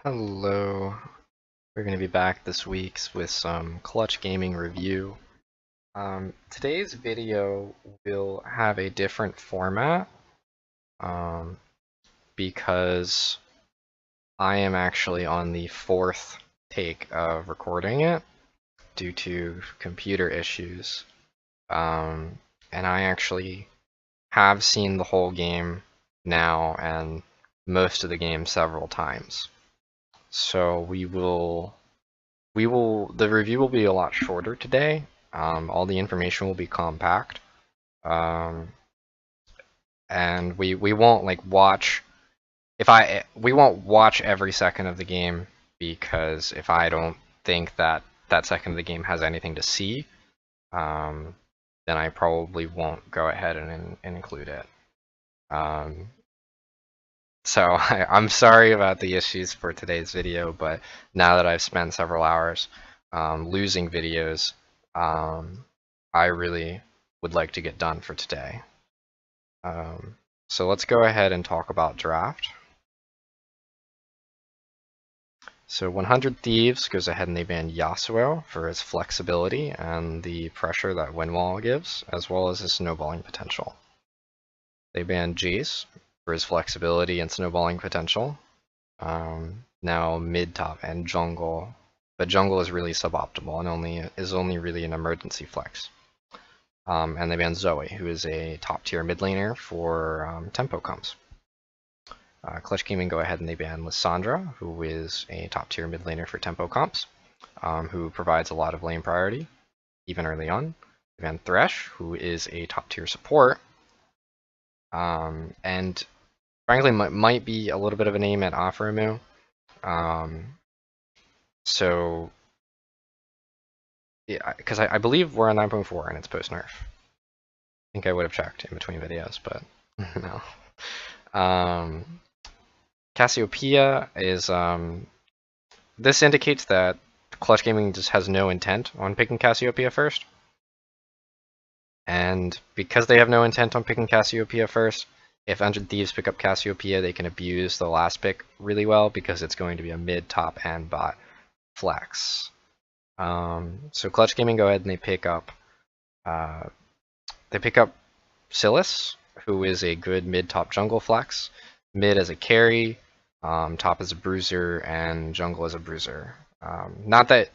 Hello, we're going to be back this week with some Clutch Gaming review. Today's video will have a different format um, because I am actually on the fourth take of recording it due to computer issues. And I actually have seen the whole game now and most of the game several times. So the review will be a lot shorter today. All the information will be compact. And we won't like watch we won't watch every second of the game, because if I don't think that that second of the game has anything to see, then I probably won't go ahead and include it. So I'm sorry about the issues for today's video, but now that I've spent several hours losing videos, I really would like to get done for today. So let's go ahead and talk about draft. So 100 Thieves goes ahead and they ban Yasuo for his flexibility and the pressure that Windwall gives, as well as his snowballing potential. They ban Jace for his flexibility and snowballing potential. Now mid, top, and jungle, but jungle is really suboptimal and is only really an emergency flex. And they ban Zoe, who is a top tier mid laner for tempo comps. Clutch Gaming go ahead and they ban Lissandra, who is a top tier mid laner for tempo comps, who provides a lot of lane priority, even early on. They ban Thresh, who is a top tier support, and frankly might be a little bit of a name at Aphromoo. So, yeah, because I believe we're on 9.4 and it's post-nerf. I think I would have checked in between videos, but no. Cassiopeia is, this indicates that Clutch Gaming just has no intent on picking Cassiopeia first. And because they have no intent on picking Cassiopeia first, if 100 Thieves pick up Cassiopeia, they can abuse the last pick really well, because it's going to be a mid, top, and bot flex. So Clutch Gaming go ahead and they pick up Silas, who is a good mid-top jungle flex. Mid as a carry, top as a bruiser, and jungle as a bruiser. Not that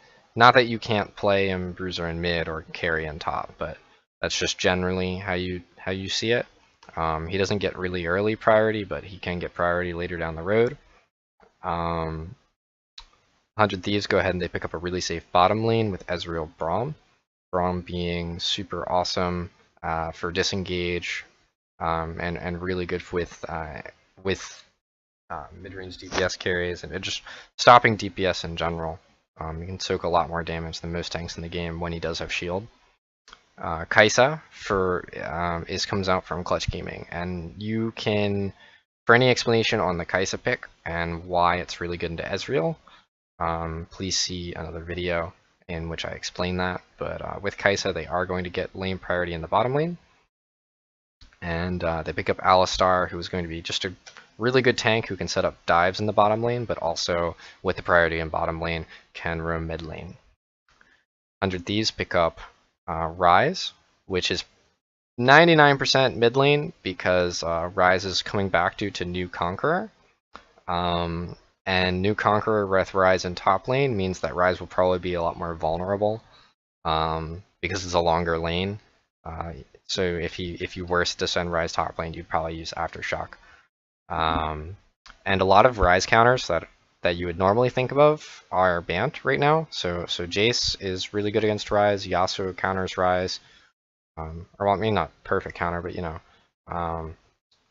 you can't play him bruiser in mid or carry in top, but that's just generally how you see it. He doesn't get really early priority, but he can get priority later down the road. 100 Thieves go ahead and they pick up a really safe bottom lane with Ezreal Braum. Braum being super awesome for disengage, and really good with mid-range DPS carries, and just stopping DPS in general. He can soak a lot more damage than most tanks in the game when he does have shield. Kai'Sa comes out from Clutch Gaming, and you can, for any explanation on the Kai'Sa pick and why it's really good into Ezreal, please see another video in which I explain that. But with Kai'Sa, they are going to get lane priority in the bottom lane, and they pick up Alistar, who is going to be just a really good tank who can set up dives in the bottom lane, but also with the priority in bottom lane can roam mid lane. 100 Thieves pick up Ryze, which is 99% mid lane, because Ryze is coming back due to New Conqueror. And New Conqueror with Ryze in top lane means that Ryze will probably be a lot more vulnerable, because it's a longer lane. So if you were to send Ryze top lane, you'd probably use Aftershock. And a lot of Ryze counters that you would normally think of are banned right now. So Jace is really good against Ryze. Yasuo counters Ryze. Or well, I mean, not perfect counter, but you know.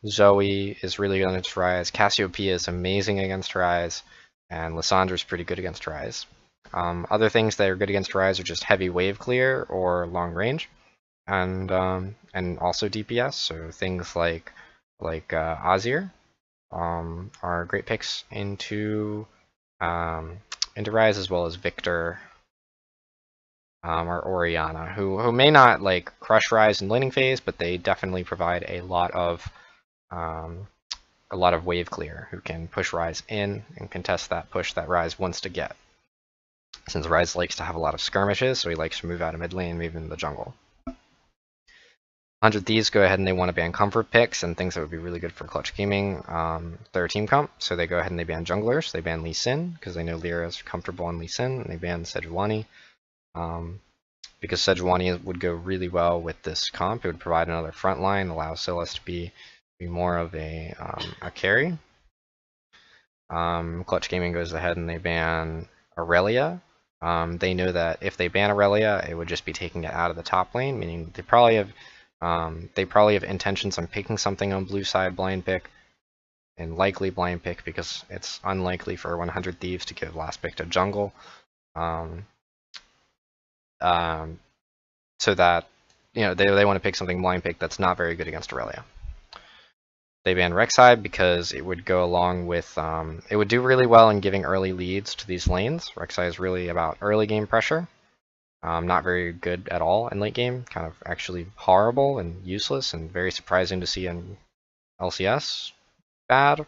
Zoe is really good against Ryze. Cassiopeia is amazing against Ryze. And Lissandra is pretty good against Ryze. Other things that are good against Ryze are just heavy wave clear or long range. And also DPS. So things like Azir are great picks into Ryze, as well as Victor or Orianna, who may not like crush Ryze in laning phase, but they definitely provide a lot of a lot of wave clear, who can push Ryze in and contest that push that Ryze wants to get. Since Ryze likes to have a lot of skirmishes, so he likes to move out of mid lane, move into the jungle. 100 Thieves go ahead and they want to ban comfort picks and things that would be really good for Clutch Gaming. Their team comp, so they go ahead and they ban junglers. They ban Lee Sin because they know Lyra is comfortable on Lee Sin, and they ban Sejuani. Because Sejuani would go really well with this comp. It would provide another front line, allow Sylas to be more of a carry. Clutch Gaming goes ahead and they ban Aurelia. They know that if they ban Aurelia, it would just be taking it out of the top lane, meaning they probably have intentions on picking something on blue side blind pick, and likely blind pick because it's unlikely for 100 Thieves to give last pick to jungle. So that, you know, they want to pick something blind pick that's not very good against Aurelia. They ban Rek'Sai because it would go along with, it would do really well in giving early leads to these lanes. Rek'Sai is really about early game pressure. Not very good at all in late game, kind of actually horrible and useless and very surprising to see in LCS. Bad,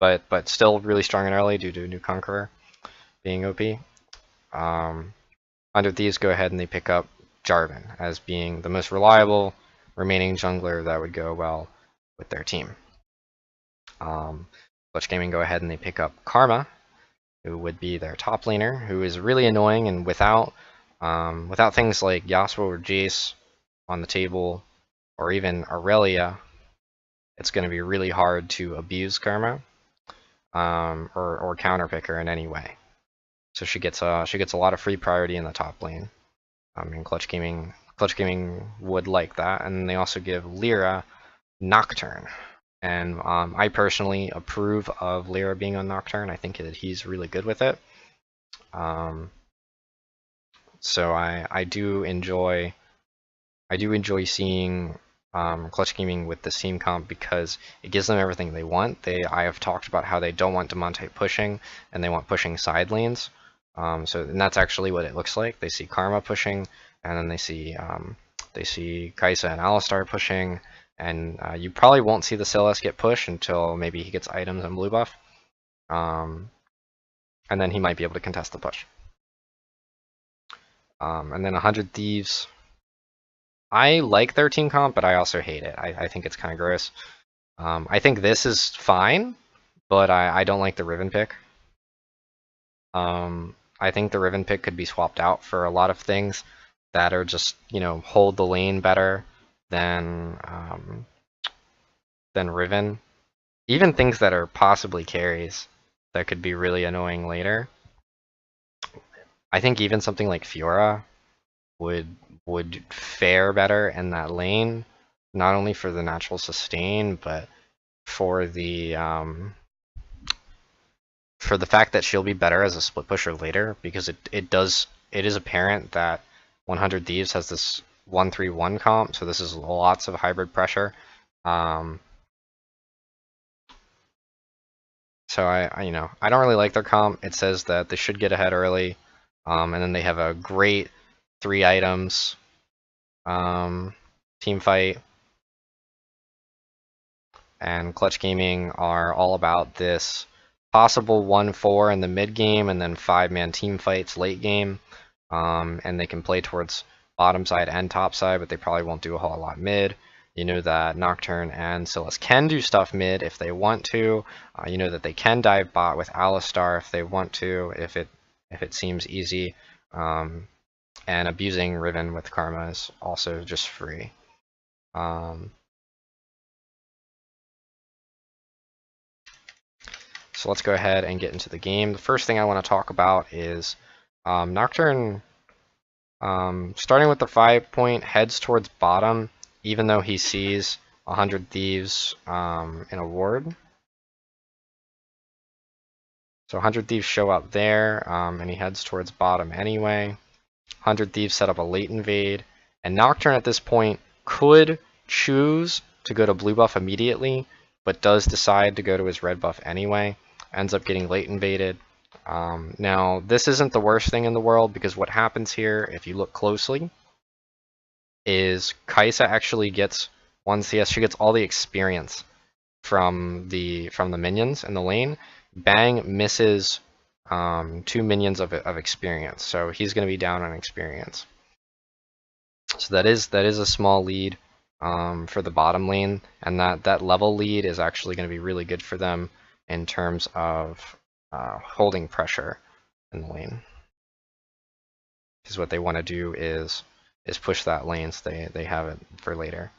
but still really strong and early due to New Conqueror being OP. 100 Thieves go ahead and they pick up Jarvan as being the most reliable remaining jungler that would go well with their team. Clutch Gaming go ahead and they pick up Karma, who would be their top laner, who is really annoying, and without things like Yasuo or Jace on the table, or even Aurelia, it's going to be really hard to abuse Karma or counterpick her in any way. So she gets a lot of free priority in the top lane. And Clutch Gaming would like that, and they also give Lyra Nocturne. And I personally approve of Lyra being on Nocturne. I think that he's really good with it. So I do enjoy seeing Clutch Gaming with this team comp because it gives them everything they want. I have talked about how they don't want Demonte pushing, and they want pushing side lanes. And that's actually what it looks like. They see Karma pushing, and then they see Kai'Sa and Alistar pushing, and you probably won't see the Sylas get pushed until maybe he gets items and blue buff, and then he might be able to contest the push. And then 100 Thieves. I like their team comp, but I also hate it. I think it's kind of gross. I think this is fine, but I don't like the Riven pick. I think the Riven pick could be swapped out for a lot of things that are just, you know, hold the lane better than Riven. Even things that are possibly carries that could be really annoying later. I think even something like Fiora would fare better in that lane, not only for the natural sustain, but for the fact that she'll be better as a split pusher later, because it is apparent that 100 Thieves has this 1-3-1 comp, so this is lots of hybrid pressure. So I don't really like their comp. It says that they should get ahead early, and then they have a great 3 items team fight. And Clutch Gaming are all about this possible 1-4 in the mid game, and then 5-man team fights late game. And they can play towards bottom side and top side, but they probably won't do a whole lot mid. You know that Nocturne and Sylas can do stuff mid if they want to. You know that they can dive bot with Alistar if they want to, if it seems easy. And abusing Riven with Karma is also just free. So let's go ahead and get into the game. The first thing I want to talk about is Nocturne, starting with the 5-point, heads towards bottom, even though he sees 100 Thieves in a ward. So 100 Thieves show up there, and he heads towards bottom anyway. 100 Thieves set up a late invade, and Nocturne at this point could choose to go to blue buff immediately, but does decide to go to his red buff anyway. Ends up getting late invaded. Now, this isn't the worst thing in the world, because what happens here, if you look closely, is Kai'Sa actually gets 1 CS. She gets all the experience from the minions in the lane, Bang misses 2 minions of experience, so he's going to be down on experience. So that is a small lead for the bottom lane, and that level lead is actually going to be really good for them in terms of holding pressure in the lane. Because what they want to do is push that lane so they have it for later.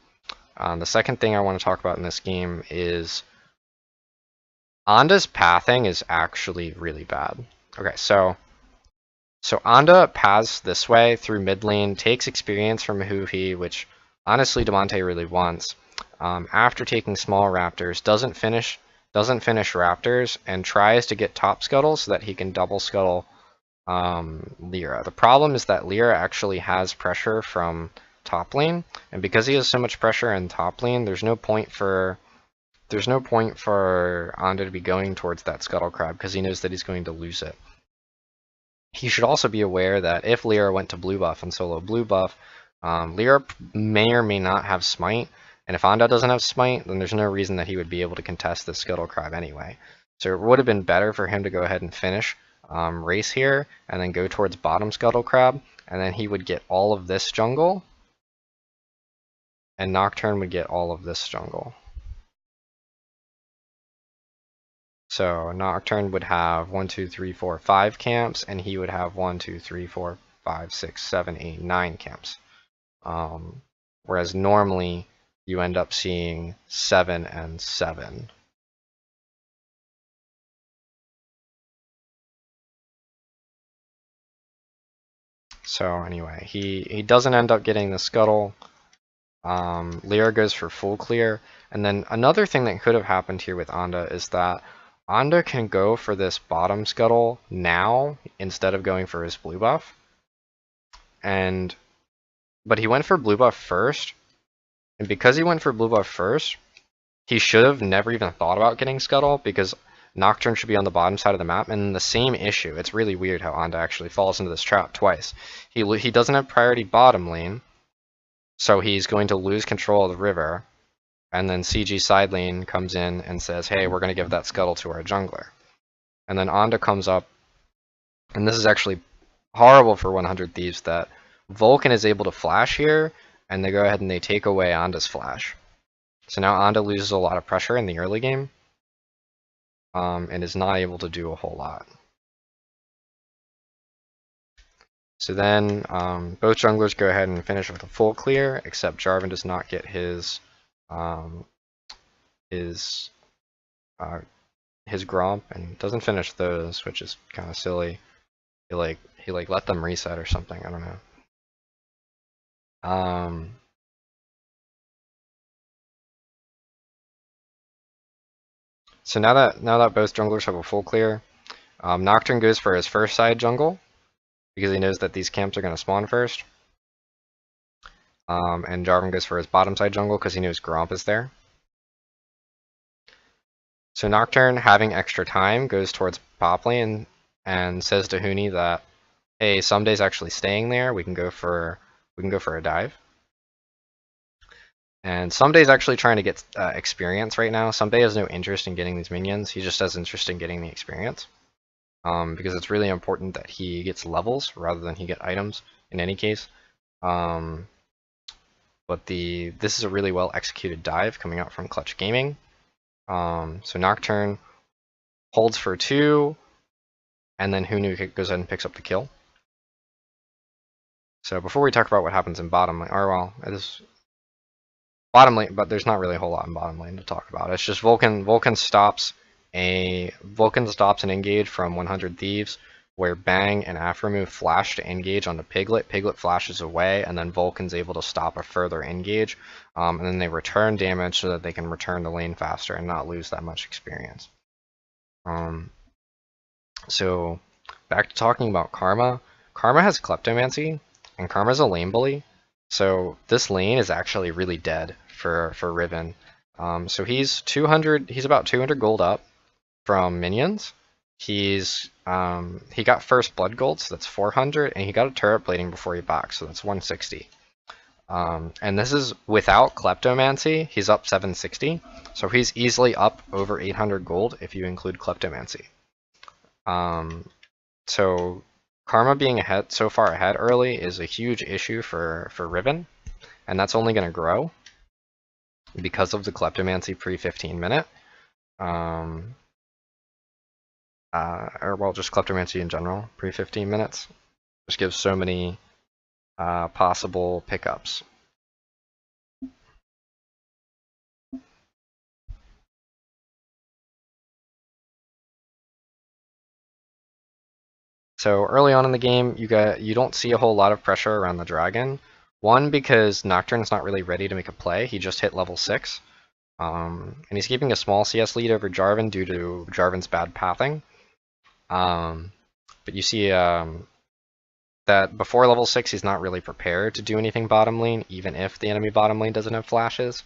The second thing I want to talk about in this game is Anda's pathing is actually really bad. Okay, so Anda paths this way through mid lane, takes experience from Huhi, which honestly Damonte really wants. After taking small raptors, doesn't finish raptors, and tries to get top scuttle so that he can double scuttle Lyra. The problem is that Lyra actually has pressure from top lane, and because he has so much pressure in top lane, there's no point for Anda to be going towards that scuttle crab because he knows that he's going to lose it. He should also be aware that if Lyra went to blue buff and solo blue buff, Lyra may or may not have smite, and if Anda doesn't have smite, then there's no reason that he would be able to contest the scuttle crab anyway. So it would have been better for him to go ahead and finish race here, and then go towards bottom scuttle crab, and then he would get all of this jungle, and Nocturne would get all of this jungle. So Nocturne would have 1, 2, 3, 4, 5 camps, and he would have 1, 2, 3, 4, 5, 6, 7, 8, 9 camps. Whereas normally you end up seeing 7 and 7. So anyway, he doesn't end up getting the scuttle. Lyra goes for full clear. And then another thing that could have happened here with Anda is that Anda can go for this bottom scuttle now instead of going for his blue buff. But he went for blue buff first. And because he went for blue buff first, he should have never even thought about getting scuttle because Nocturne should be on the bottom side of the map, and the same issue. It's really weird how Anda actually falls into this trap twice. He doesn't have priority bottom lane, so he's going to lose control of the river, and then CG side lane comes in and says, hey, we're going to give that scuttle to our jungler. And then Anda comes up, and this is actually horrible for 100 Thieves that Vulcan is able to flash here, and they go ahead and they take away Anda's flash. So now Anda loses a lot of pressure in the early game, and is not able to do a whole lot. So then both junglers go ahead and finish with a full clear, except Jarvan does not get his Gromp and doesn't finish those, which is kind of silly. He let them reset or something. I don't know. So now that both junglers have a full clear, Nocturne goes for his first side jungle because he knows that these camps are going to spawn first. And Jarvan goes for his bottom side jungle because he knows Gromp is there. So Nocturne, having extra time, goes towards bot lane and says to Huni that, hey, Someday's actually staying there. We can go for a dive. And Someday's actually trying to get experience right now. Someday has no interest in getting these minions. He just has interest in getting the experience. Because it's really important that he gets levels rather than he get items in any case. But this is a really well executed dive coming out from Clutch Gaming. So Nocturne holds for 2, and then Hunu goes ahead and picks up the kill. So before we talk about what happens in bottom lane, or well, it is bottom lane, but there's not really a whole lot in bottom lane to talk about. It's just Vulcan stops an engage from 100 Thieves, where Bang and Aphromoo flash to engage on the Piglet. Piglet flashes away, and then Vulcan's able to stop a further engage, and then they return damage so that they can return the lane faster and not lose that much experience. So back to talking about Karma. Karma has Kleptomancy, and Karma's a lane bully, so this lane is actually really dead for Riven. So he's about 200 gold up from minions. He got first blood gold, so that's 400, and he got a turret plating before he boxed, so that's 160. And this is without Kleptomancy. He's up 760, so he's easily up over 800 gold if you include Kleptomancy. So Karma being ahead so far ahead early is a huge issue for Riven, and that's only going to grow because of the Kleptomancy pre-15 minute. Or well, just Kleptomancy in general, pre-15 minutes. Just gives so many possible pickups. So early on in the game, you don't see a whole lot of pressure around the dragon. One, because Nocturne's not really ready to make a play. He just hit level 6. And he's keeping a small CS lead over Jarvan due to Jarvan's bad pathing. But you see that before level 6, he's not really prepared to do anything bottom lane, even if the enemy bottom lane doesn't have flashes.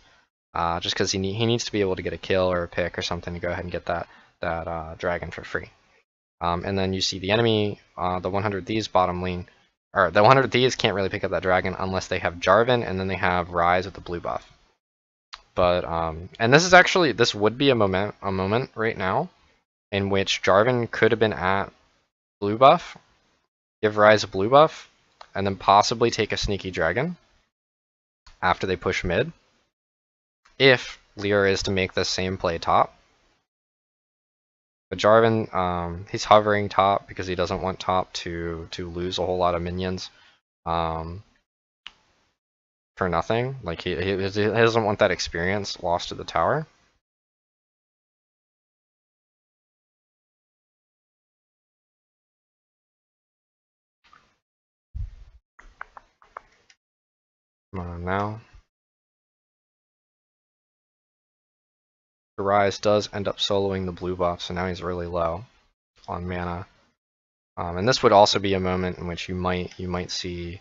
Just because he needs to be able to get a kill or a pick or something to go ahead and get that dragon for free. And then you see the enemy, the 100 Thieves bottom lane, or the 100 Thieves can't really pick up that dragon unless they have Jarvan, and then they have Ryze with the blue buff. But and this would be a moment right now in which Jarvan could have been at blue buff, give Ryze a blue buff, and then possibly take a sneaky dragon after they push mid. If Lear is to make the same play top. But Jarvan, he's hovering top because he doesn't want top to lose a whole lot of minions for nothing. Like he doesn't want that experience lost to the tower. Now Ryze does end up soloing the blue buff, so now he's really low on mana. And this would also be a moment in which you might see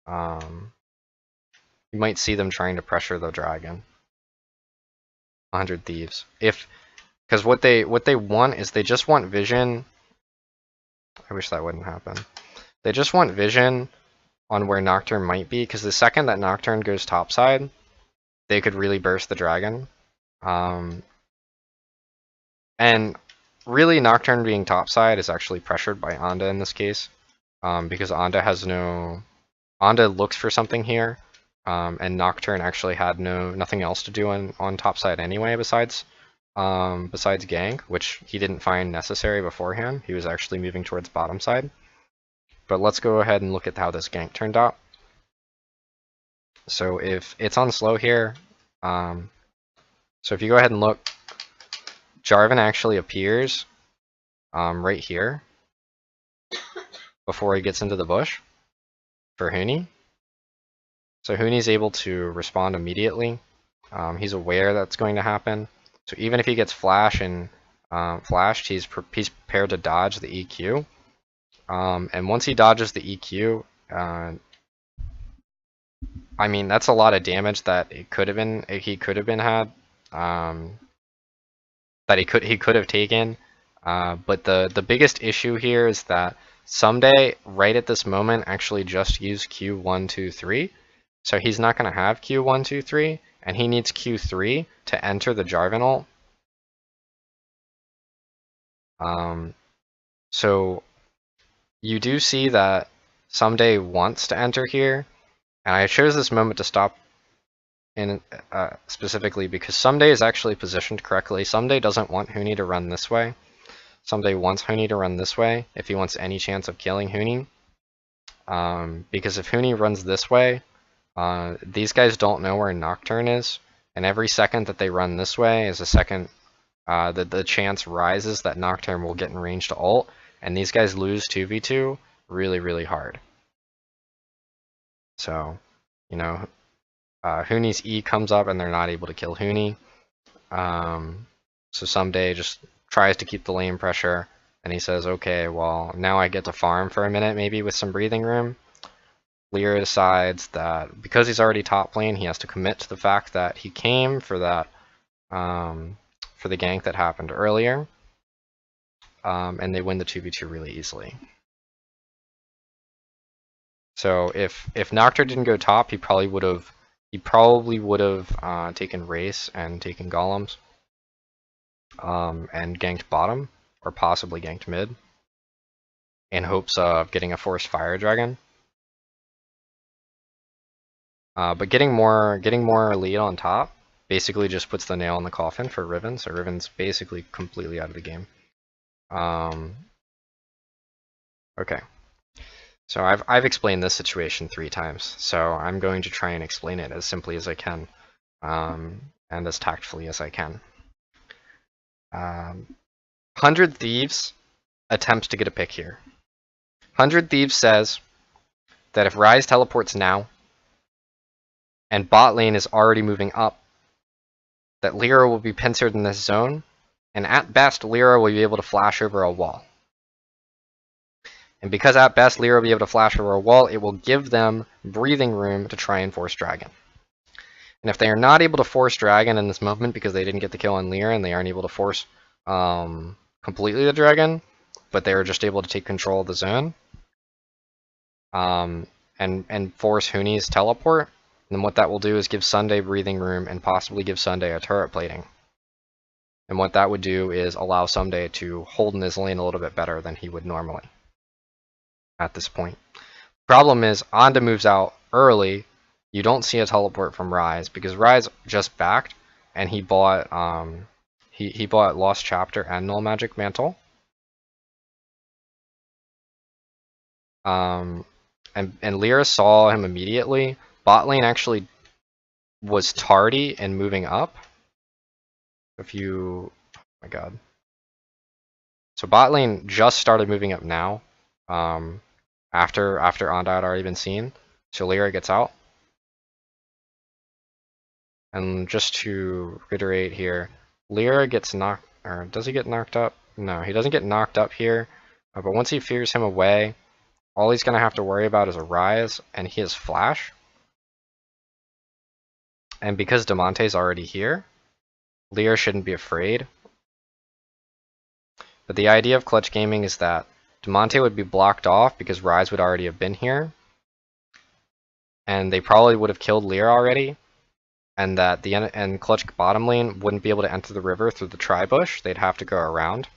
them trying to pressure the dragon. 100 Thieves. Because what they want is they just want vision. I wish that wouldn't happen. They just want vision on where Nocturne might be, because the second that Nocturne goes topside, they could really burst the dragon. And really, Nocturne being topside is actually pressured by Onda in this case, because Onda has no... Onda looks for something here, and Nocturne actually had nothing else to do on topside anyway besides gank, which he didn't find necessary beforehand. He was actually moving towards bottom side. But let's go ahead and look at how this gank turned out. So if it's on slow here, so if you go ahead and look, Jarvan actually appears right here before he gets into the bush for Huni. So Huni's able to respond immediately. He's aware that's going to happen. So even if he gets flashed, he's prepared to dodge the EQ. And once he dodges the EQ, I mean, that's a lot of damage that he could have been had. That he could have taken. But the biggest issue here is that Someday, right at this moment, actually just use Q1, 2, 3. So he's not going to have Q1, 2, 3, and he needs Q3 to enter the Jarvan ult. So you do see that Someday wants to enter here, and I chose this moment to stop in specifically because Someday is actually positioned correctly. Someday doesn't want Huni to run this way. Someday wants Huni to run this way if he wants any chance of killing Huni. Because if Huni runs this way, these guys don't know where Nocturne is, and every second that they run this way is a second the chance rises that Nocturne will get in range to ult, and these guys lose 2v2 really, really hard. So, you know, Huni's E comes up and they're not able to kill Huni. So Someday just tries to keep the lane pressure, and he says, okay, well, now I get to farm for a minute maybe with some breathing room. Lyra decides that because he's already top lane, he has to commit to the fact that he came for that for the gank that happened earlier, and they win the 2v2 really easily. So if Nocturne didn't go top, he probably would have taken Race and taken Golems, and ganked bottom, or possibly ganked mid, in hopes of getting a forced Fire Dragon. But getting more lead on top basically just puts the nail in the coffin for Riven, so Riven's basically completely out of the game. Okay. So I've explained this situation 3 times, so I'm going to try and explain it as simply as I can, and as tactfully as I can. 100 Thieves attempts to get a pick here. 100 Thieves says that if Ryze teleports now, and bot lane is already moving up, that Lyra will be pincered in this zone, and at best Lyra will be able to flash over a wall. And because at best Lyra will be able to flash over a wall, it will give them breathing room to try and force Dragon. And if they are not able to force Dragon in this moment because they didn't get the kill on Lyra and they aren't able to force completely the Dragon, but they are just able to take control of the zone, and force Huni's teleport, then what that will do is give Sunday breathing room and possibly give Sunday a turret plating. And what that would do is allow Sunday to hold in his lane a little bit better than he would normally at this point. Problem is, Onda moves out early. You don't see a teleport from Ryze because Ryze just backed and he bought he bought Lost Chapter and Null Magic Mantle. And Lyra saw him immediately. Bot lane actually was tardy in moving up. Oh my god. So bot lane just started moving up now. After Onda had already been seen. So Lyra gets out. And just to reiterate here, Lyra gets knocked, or does he get knocked up? No, he doesn't get knocked up here. But once he fears him away, all he's going to have to worry about is a Ryze, and he has Flash. And because Damonte's already here, Lyra shouldn't be afraid. But the idea of clutch gaming is that Damonte would be blocked off because Ryze would already have been here. And they probably would have killed Lyra already. And that clutch bottom lane wouldn't be able to enter the river through the tri-bush. They'd have to go around.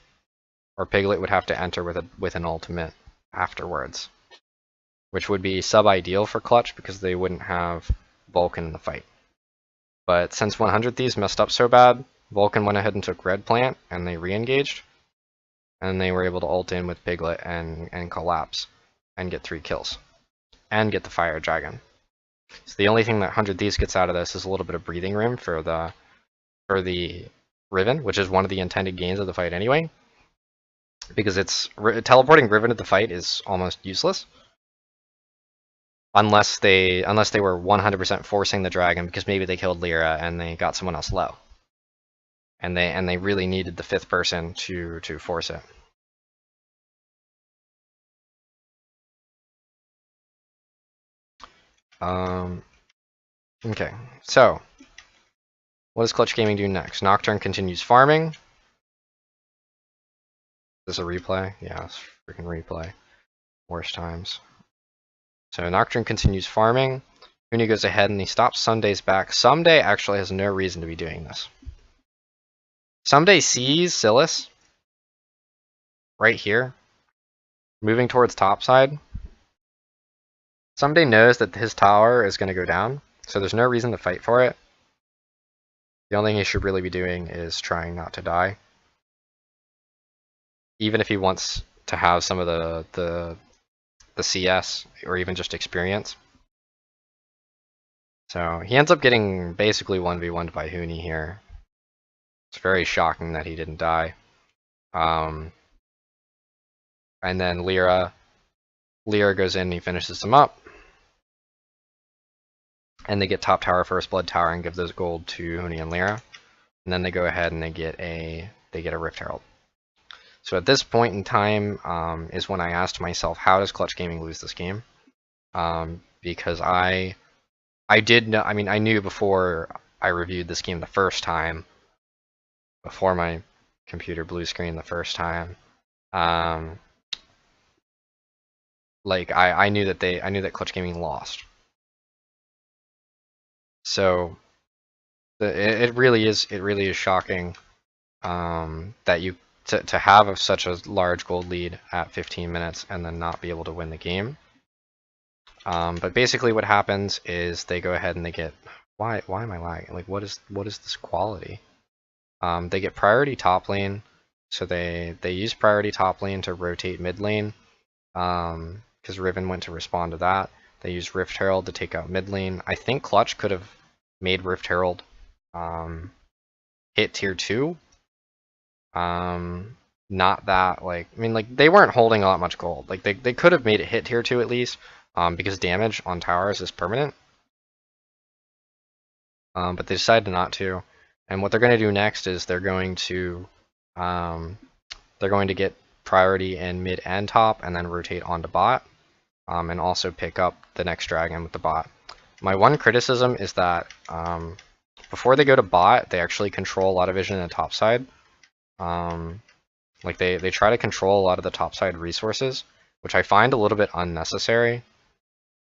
Or Piglet would have to enter with an ultimate afterwards. Which would be sub-ideal for clutch because they wouldn't have Vulcan in the fight. But since 100 Thieves messed up so bad, Vulcan went ahead and took red plant, and they re-engaged. And they were able to ult in with Piglet and collapse, and get 3 kills. And get the Fire Dragon. So the only thing that 100 Thieves gets out of this is a little bit of breathing room for the Riven, which is one of the intended gains of the fight anyway. Because teleporting Riven to the fight is almost useless. Unless they were 100% forcing the dragon because maybe they killed Lyra and they got someone else low. And they really needed the 5th person to force it. Okay, so what does Clutch Gaming do next? Nocturne continues farming. Is this a replay? Yeah, it's freaking replay. Worst times. So Nocturne continues farming. Huni goes ahead and he stops Sunday's back. Someday actually has no reason to be doing this. Someday sees Silas right here, moving towards topside. Someday knows that his tower is going to go down, so there's no reason to fight for it. The only thing he should really be doing is trying not to die. Even if he wants to have some of the CS, or even just experience. So he ends up getting basically 1v1'd by Huni here. It's very shocking that he didn't die. And then Lyra goes in and he finishes him up. And they get top tower, first blood tower, and give those gold to Huni and Lyra. And then they go ahead and they get a Rift Herald. So at this point in time is when I asked myself, how does Clutch Gaming lose this game? Because I did know, I knew before I reviewed this game the first time, before my computer blue screen the first time, like I knew that Clutch Gaming lost. So it really is shocking that you to have such a large gold lead at 15 minutes and then not be able to win the game. But basically what happens is they go ahead and they get, why am I lagging? Like what is this quality? They get priority top lane, so they use priority top lane to rotate mid lane, because Riven went to respond to that. They use Rift Herald to take out mid lane. I think Clutch could have made Rift Herald hit tier 2. Not that, like, I mean, like, they weren't holding a lot much gold. Like, they could have made it hit tier 2 at least, because damage on towers is permanent. But they decided not to. And what they're going to do next is they're going to get priority in mid and top, and then rotate onto bot, and also pick up the next dragon with the bot. My one criticism is that before they go to bot, they actually control a lot of vision in the top side. Like they try to control a lot of the top side resources, which I find a little bit unnecessary.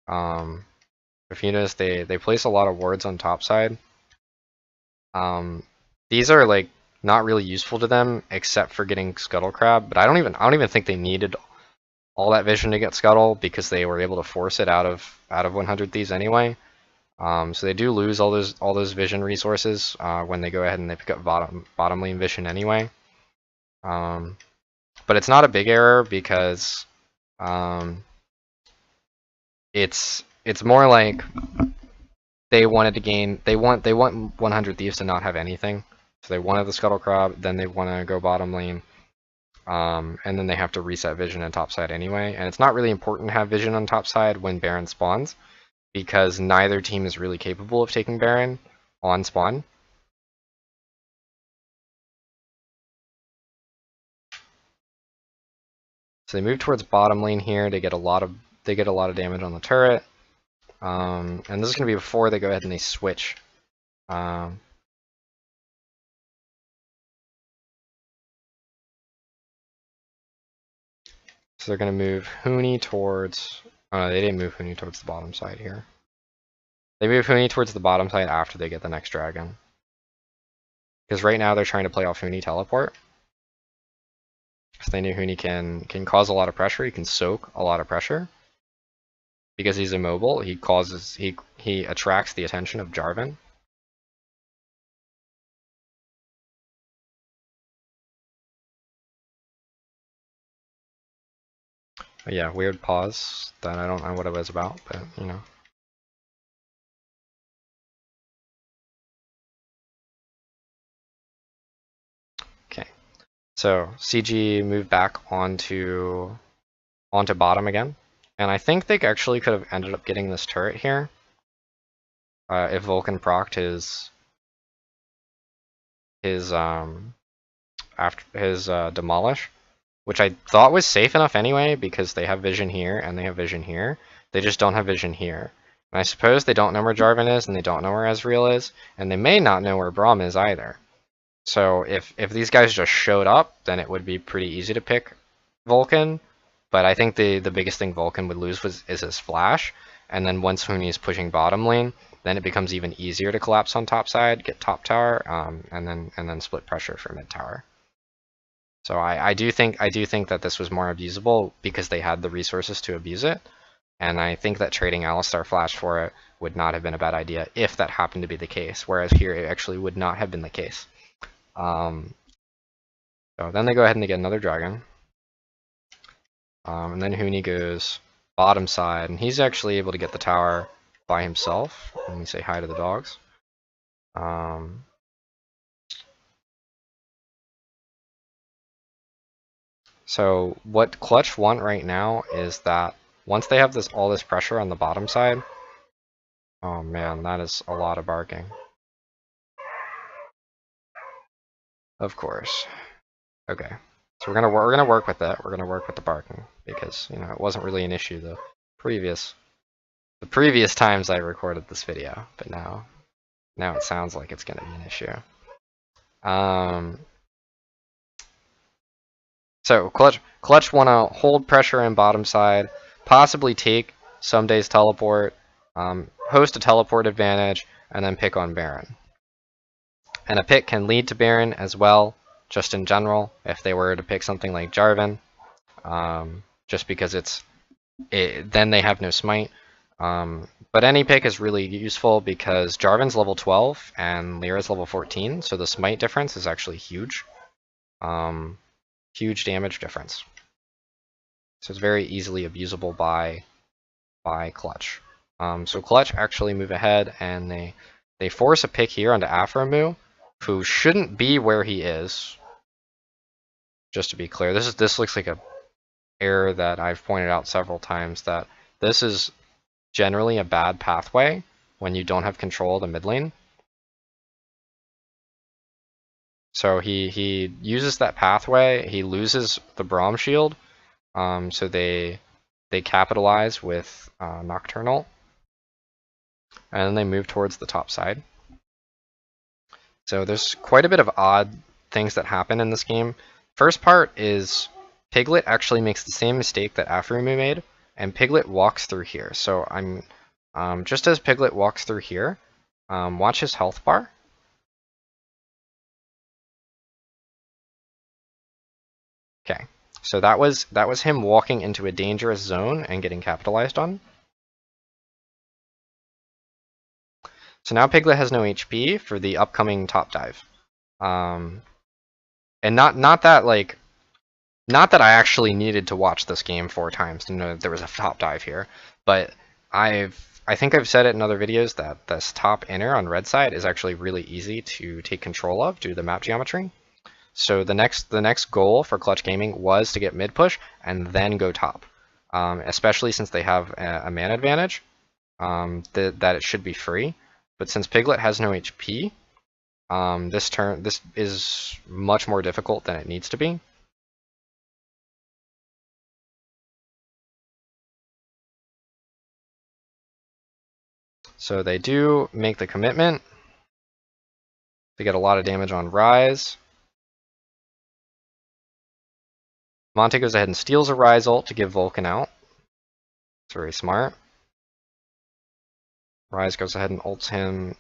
If you notice, they place a lot of wards on top side. These are like not really useful to them except for getting Scuttle Crab, but I don't even think they needed all that vision to get Scuttle because they were able to force it out of 100 Thieves anyway. So they do lose all those vision resources when they go ahead and they pick up bottom lane vision anyway. But it's not a big error because it's more like they wanted to gain, they want 100 Thieves to not have anything. So they wanted the Scuttle Crab, then they want to go bottom lane, and then they have to reset vision on top side anyway. And it's not really important to have vision on top side when Baron spawns, because neither team is really capable of taking Baron on spawn. So they move towards bottom lane here. They get a lot of damage on the turret, and this is going to be before they go ahead and they switch. So they're going to move Huni towards. Oh, they didn't move Huni towards the bottom side here. They move Huni towards the bottom side after they get the next dragon. Because right now they're trying to play off Huni teleport. Because they knew Huni can cause a lot of pressure. He can soak a lot of pressure. Because he's immobile, he attracts the attention of Jarvan. But yeah, weird pause that I don't know what it was about, but you know. Okay, so CG moved back onto bottom again, and I think they actually could have ended up getting this turret here if Vulcan procced his demolish, which I thought was safe enough anyway because they have vision here and they have vision here. They just don't have vision here. And I suppose they don't know where Jarvan is and they don't know where Ezreal is, and they may not know where Braum is either. So if these guys just showed up, then it would be pretty easy to pick Vulcan. But I think the biggest thing Vulcan would lose is his flash, and then once Huni is pushing bottom lane, then it becomes even easier to collapse on top side, get top tower, and then split pressure for mid tower. So I do think that this was more abusable because they had the resources to abuse it, and I think that trading Alistar Flash for it would not have been a bad idea if that happened to be the case, whereas here it actually would not have been the case. So then they go ahead and they get another dragon, and then Huni goes bottom side, and he's actually able to get the tower by himself. Let me say hi to the dogs. So what Clutch want right now is that once they have all this pressure on the bottom side, oh man, that is a lot of barking. Of course. Okay, so we're gonna work with that. We're gonna work with the barking because you know it wasn't really an issue the previous times I recorded this video, but now it sounds like it's gonna be an issue. So Clutch want to hold pressure in bottom side. possibly take Someday's teleport, host a teleport advantage, and then pick on Baron. And a pick can lead to Baron as well, just in general, if they were to pick something like Jarvan, just because then they have no smite. But any pick is really useful because Jarvan's level 12 and Lyra's level 14, so the smite difference is actually huge. Huge damage difference. So it's very easily abusable by Clutch. So Clutch actually move ahead and they force a pick here onto Aphromoo, who shouldn't be where he is. Just to be clear, this looks like a error that I've pointed out several times, that this is generally a bad pathway when you don't have control of the mid lane. So he uses that pathway, he loses the Braum shield, so they capitalize with Nocturnal, and then they move towards the top side. So there's quite a bit of odd things that happen in this game. First part is Piglet actually makes the same mistake that Aphromoo made, and Piglet walks through here. So just as Piglet walks through here, watch his health bar. Okay, so that was him walking into a dangerous zone and getting capitalized on. So now Piglet has no HP for the upcoming top dive. And not that I actually needed to watch this game 4 times to know that there was a top dive here, but I think I've said it in other videos that this top inner on red side is actually really easy to take control of due to the map geometry. So the next goal for Clutch Gaming was to get mid push and then go top, especially since they have a mana advantage, that it should be free. But since Piglet has no HP, this is much more difficult than it needs to be. So they do make the commitment. They get a lot of damage on Rise. Monte goes ahead and steals a Rise ult to give Vulcan out. It's very smart. Rise goes ahead and ults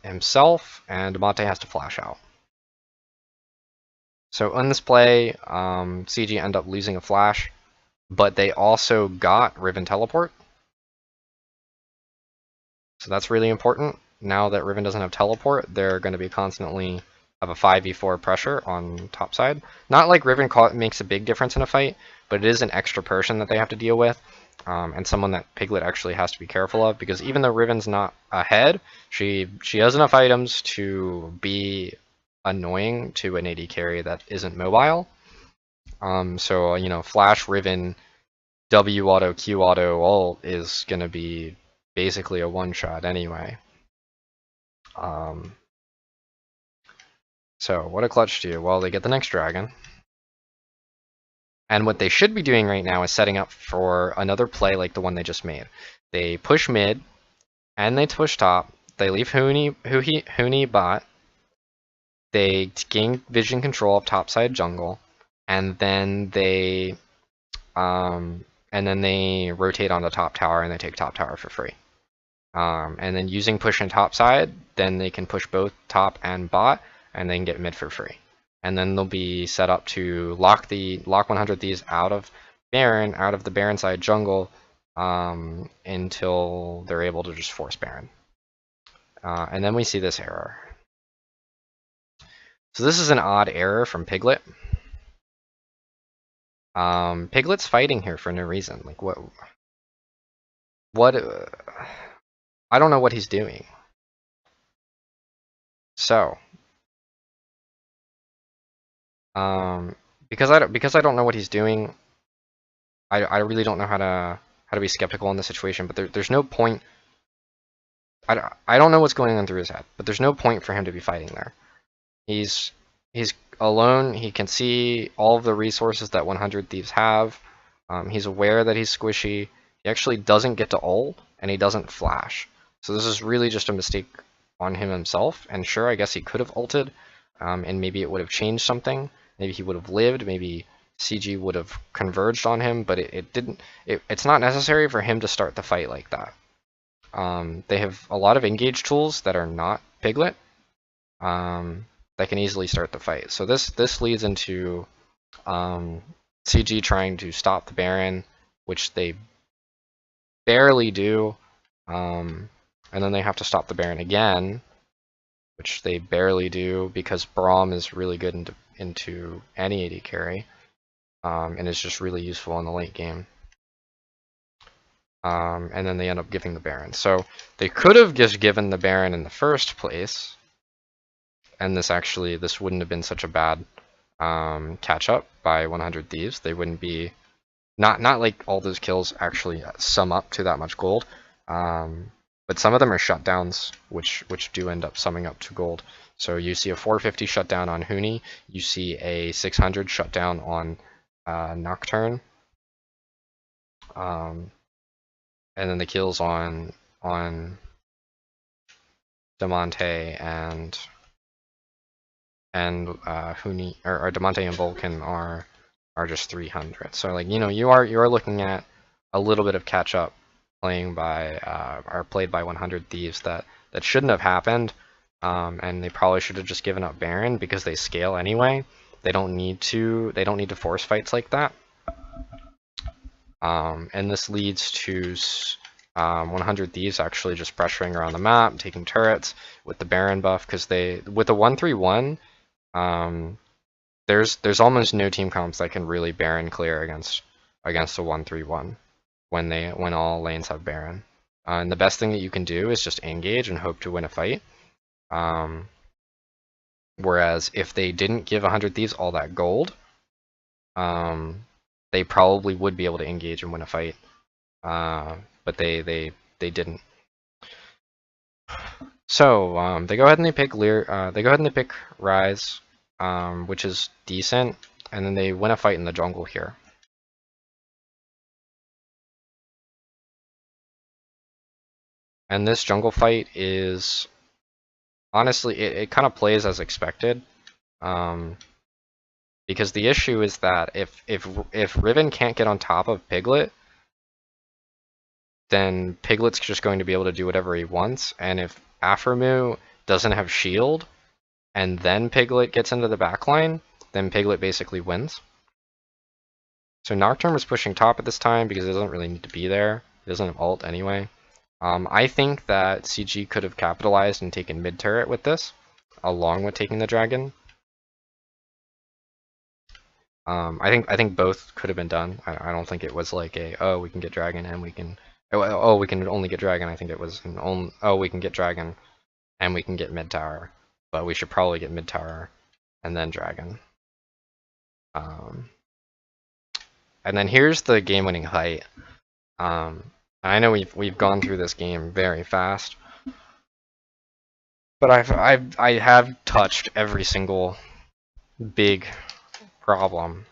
himself, and Monte has to flash out. So in this play, CG end up losing a flash, but they also got Riven teleport. So that's really important. Now that Riven doesn't have teleport, they're going to be constantly have a 5v4 pressure on top side. Not like Riven makes a big difference in a fight, but it is an extra person that they have to deal with, and someone that Piglet actually has to be careful of, because even though Riven's not ahead, she has enough items to be annoying to an AD carry that isn't mobile. So, you know, Flash, Riven, W auto, Q auto ult is going to be basically a one-shot anyway. So what do Clutch do? Well, they get the next dragon. And what they should be doing right now is setting up for another play like the one they just made. They push mid, and they push top. They leave Huni bot. They gain vision control of topside jungle, and then they rotate on the top tower and they take top tower for free. And then using push and top side, then they can push both top and bot, and they can get mid for free. And then they'll be set up to lock 100 Thieves out of the Baron side jungle, until they're able to just force Baron. And then we see this error. So this is an odd error from Piglet. Piglet's fighting here for no reason. Like what? I don't know what he's doing. So, because I don't know what he's doing, I really don't know how to be skeptical in this situation. But there's no point. I don't know what's going on through his head, but there's no point for him to be fighting there. He's alone. He can see all of the resources that 100 Thieves have. He's aware that he's squishy. He actually doesn't get to ult, and he doesn't flash. So this is really just a mistake on him himself. And sure, I guess he could have ulted, and maybe it would have changed something. Maybe he would have lived. Maybe CG would have converged on him, but it didn't. It's not necessary for him to start the fight like that. They have a lot of engage tools that are not Piglet that can easily start the fight. So this leads into CG trying to stop the Baron, which they barely do, and then they have to stop the Baron again, which they barely do because Braum is really good into any AD carry, and is just really useful in the late game. And then they end up giving the Baron. So they could have just given the Baron in the first place, and this wouldn't have been such a bad catch up by 100 Thieves. They wouldn't be not like all those kills actually sum up to that much gold, but some of them are shutdowns, which do end up summing up to gold. So you see a 450 shutdown on Huni, you see a 600 shutdown on Nocturne, and then the kills on Damonte and Huni or Damonte and Vulcan are just 300. So like, you know, you are looking at a little bit of catch up played by 100 Thieves that shouldn't have happened, and they probably should have just given up Baron because they scale anyway. They don't need to force fights like that. And this leads to 100 Thieves actually just pressuring around the map, taking turrets with the Baron buff, because with the 1-3-1, there's almost no team comps that can really Baron clear against a 1-3-1 when all lanes have Baron. And the best thing that you can do is just engage and hope to win a fight. Whereas if they didn't give 100 Thieves all that gold, they probably would be able to engage and win a fight. But they didn't. So they go ahead and they pick Ryze, which is decent, and then they win a fight in the jungle here. And this jungle fight is honestly it kind of plays as expected, because the issue is that if Riven can't get on top of Piglet, then Piglet's just going to be able to do whatever he wants, and if Aphromoo doesn't have shield, and then Piglet gets into the backline, then Piglet basically wins. So Nocturne was pushing top at this time because he doesn't really need to be there. He doesn't have ult anyway. I think that CG could have capitalized and taken mid turret with this, along with taking the dragon. I think both could have been done. I don't think it was like we can get dragon and we can we can only get dragon. I think it was we can get dragon and we can get mid tower, but we should probably get mid tower and then dragon. And then here's the game-winning fight. I know we've gone through this game very fast, but I have touched every single big problem.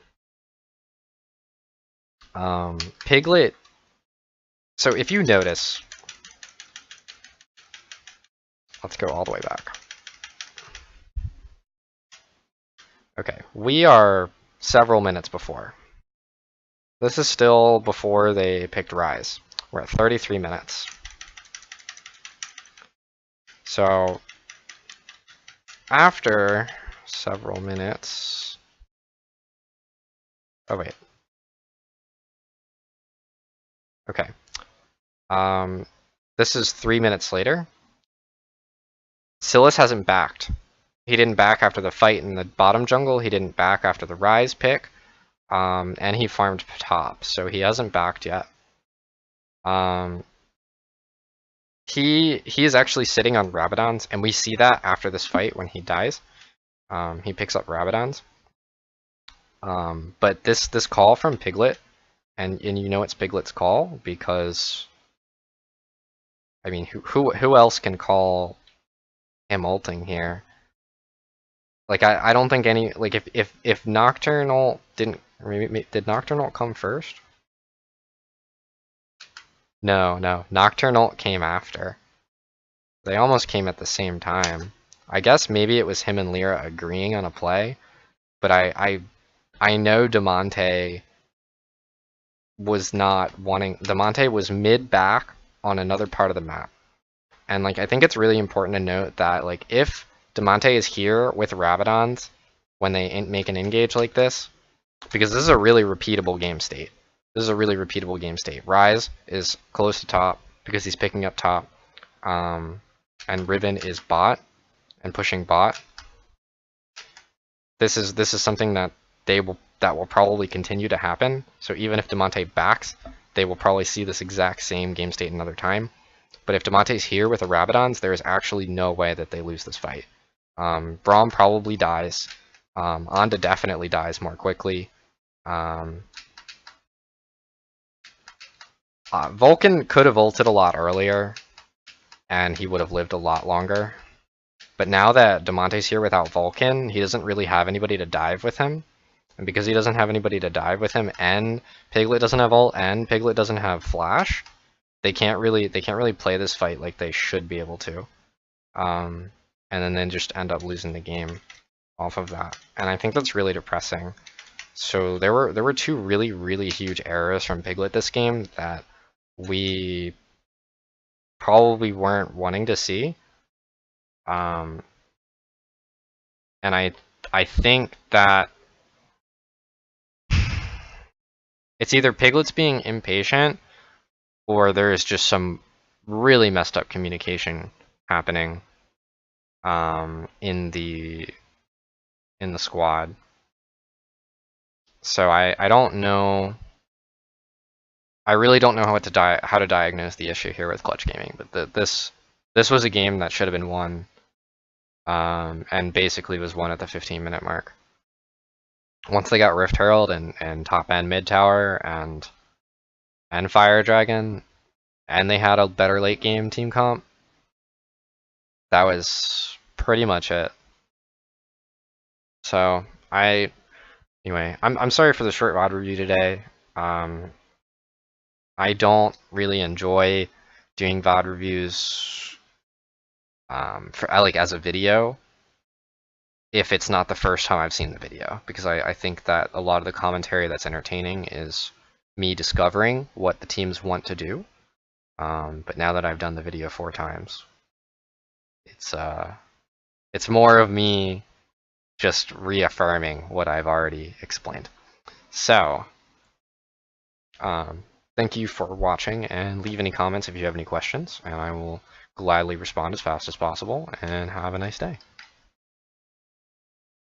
Piglet. So if you notice, let's go all the way back. Okay, we are several minutes before. This is still before they picked Ryze. We're at 33 minutes. So after several minutes, oh wait. Okay. This is 3 minutes later. Silas hasn't backed. He didn't back after the fight in the bottom jungle. He didn't back after the Ryze pick. And he farmed top, so he hasn't backed yet. He is actually sitting on Rabadons, and we see that after this fight when he dies. He picks up Rabadons. But this call from Piglet, and you know it's Piglet's call because I mean who else can call him ulting here? Like I don't think any, like if Nocturnal didn't, maybe did Nocturnal come first? No, Nocturnal came after. They almost came at the same time. I guess maybe it was him and Lyra agreeing on a play, but I I know Demonte was not wanting. Demonte was mid back on another part of the map, and like I think it's really important to note that like if Demonte is here with Rabadons when they make an engage like this, because this is a really repeatable game state. This is a really repeatable game state. Ryze is close to top because he's picking up top, and Riven is bot and pushing bot. This is something that will probably continue to happen. So even if Demonte backs, they will probably see this exact same game state another time. But if Demonte's here with the Rabadons, there is actually no way that they lose this fight. Braum probably dies. Anda definitely dies more quickly. Vulcan could have ulted a lot earlier, and he would have lived a lot longer. But now that Demonte's here without Vulcan, he doesn't really have anybody to dive with him. And because he doesn't have anybody to dive with him, and Piglet doesn't have ult, and Piglet doesn't have flash, they can't really play this fight like they should be able to. And then they just end up losing the game off of that. And I think that's really depressing. So there were two really huge errors from Piglet this game that we probably weren't wanting to see. And I think that it's either Piglet's being impatient or there is just some really messed up communication happening in the squad. So I don't know. I really don't know how to diagnose the issue here with Clutch Gaming, but this was a game that should have been won, and basically was won at the 15-minute mark. Once they got Rift Herald and top end mid tower and Fire Dragon, and they had a better late game team comp, that was pretty much it. So anyway, I'm sorry for the short VOD review today. I don't really enjoy doing VOD reviews as a video if it's not the first time I've seen the video, because I think that a lot of the commentary that's entertaining is me discovering what the teams want to do. But now that I've done the video 4 times, it's more of me just reaffirming what I've already explained. So, thank you for watching, and leave any comments if you have any questions, and I will gladly respond as fast as possible, and have a nice day.